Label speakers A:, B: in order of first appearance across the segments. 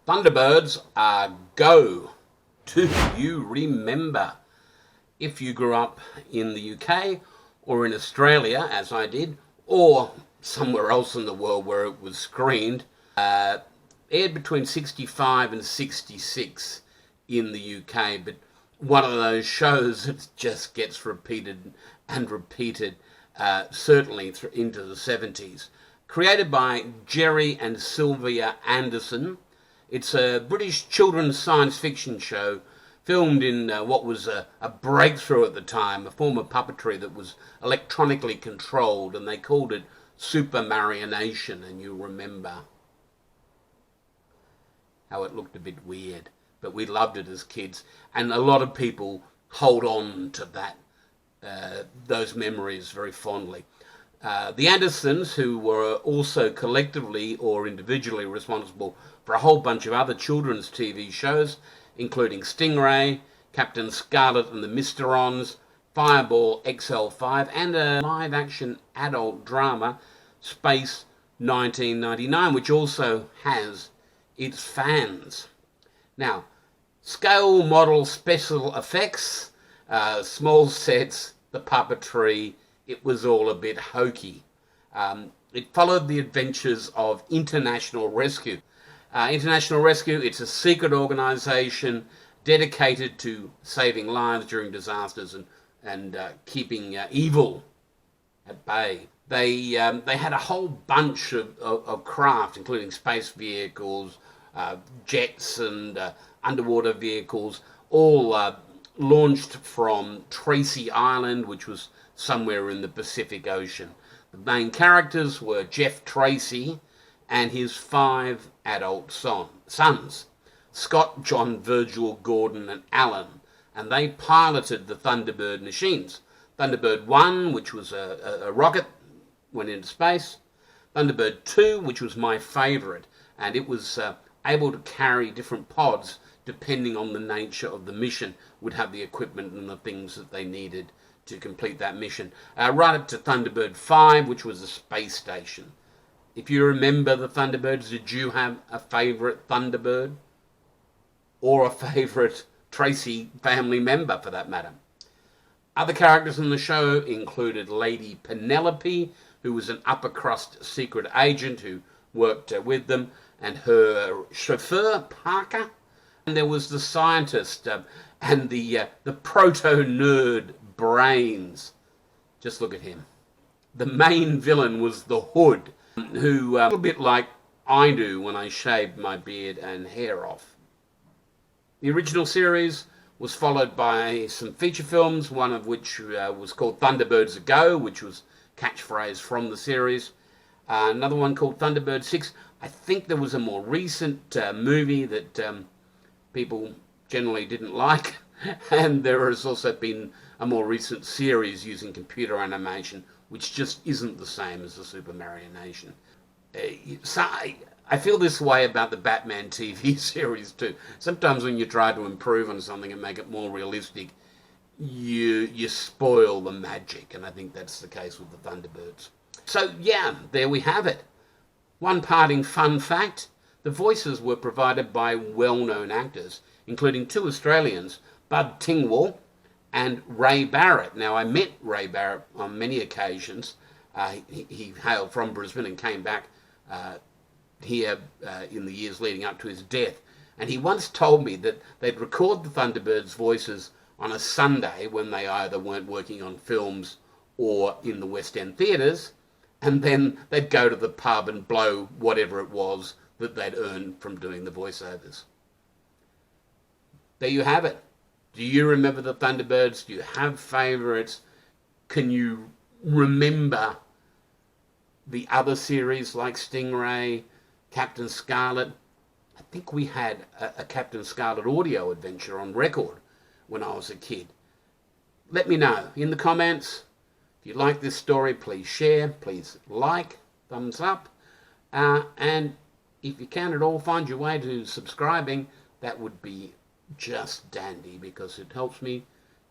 A: Thunderbirds are go. Do you remember? If you grew up in the UK or in Australia, as I did, or somewhere else in the world where it was screened, aired between 65 and 66 in the UK, but one of those shows that just gets repeated and repeated, certainly into the 70s. Created by Jerry and Sylvia Anderson, it's a British children's science fiction show filmed in what was a breakthrough at the time, a form of puppetry that was electronically controlled, and they called it Super Marionation, and you remember how it looked a bit weird, but we loved it as kids, and a lot of people hold on to that, those memories very fondly. The Andersons, who were also collectively or individually responsible for a whole bunch of other children's TV shows, including Stingray, Captain Scarlet and the Mysterons, Fireball XL5, and a live-action adult drama, Space 1999, which also has its fans. Now, scale model special effects, small sets, the puppetry, it was all a bit hokey. It followed the adventures of International Rescue. International Rescue, it's a secret organisation dedicated to saving lives during disasters and keeping evil at bay. They had a whole bunch of craft, including space vehicles, jets and underwater vehicles, all launched from Tracy Island, which was somewhere in the Pacific Ocean. The main characters were Jeff Tracy and his 5 adult sons, Scott, John, Virgil, Gordon and Alan, and they piloted the Thunderbird machines. Thunderbird 1, which was a rocket, went into space. Thunderbird 2, which was my favourite, and it was able to carry different pods depending on the nature of the mission, would have the equipment and the things that they needed to complete that mission. Right up to Thunderbird 5, which was a space station. If you remember the Thunderbirds, did you have a favourite Thunderbird? Or a favourite Tracy family member, for that matter? Other characters in the show included Lady Penelope, who was an upper crust secret agent who worked with them, and her chauffeur, Parker. And there was the scientist and the proto-nerd Brains. Just look at him. The main villain was the Hood, who, a little bit like I do when I shaved my beard and hair off. The original series was followed by some feature films, one of which was called Thunderbirds Go, which was catchphrase from the series. Another one called Thunderbird 6. I think there was a more recent movie that people generally didn't like, and there has also been a more recent series using computer animation, which just isn't the same as the Super Marionation. So I feel this way about the Batman TV series too. Sometimes when you try to improve on something and make it more realistic, you spoil the magic, and I think that's the case with the Thunderbirds. So yeah, there we have it. One parting fun fact, the voices were provided by well-known actors, including 2 Australians, Bud Tingwall and Ray Barrett. Now, I met Ray Barrett on many occasions. He hailed from Brisbane and came back here in the years leading up to his death. And he once told me that they'd record the Thunderbirds' voices on a Sunday when they either weren't working on films or in the West End theatres, and then they'd go to the pub and blow whatever it was that they'd earned from doing the voiceovers. There you have it. Do you remember the Thunderbirds? Do you have favourites? Can you remember the other series like Stingray, Captain Scarlet? I think we had a Captain Scarlet audio adventure on record when I was a kid. Let me know in the comments. If you like this story, please share, please like, thumbs up, and if you can at all find your way to subscribing, that would be just dandy, because it helps me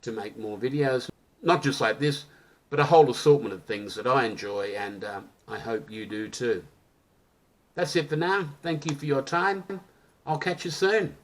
A: to make more videos, not just like this, but a whole assortment of things that I enjoy, and I hope you do too. That's it for now. Thank you for your time. I'll catch you soon.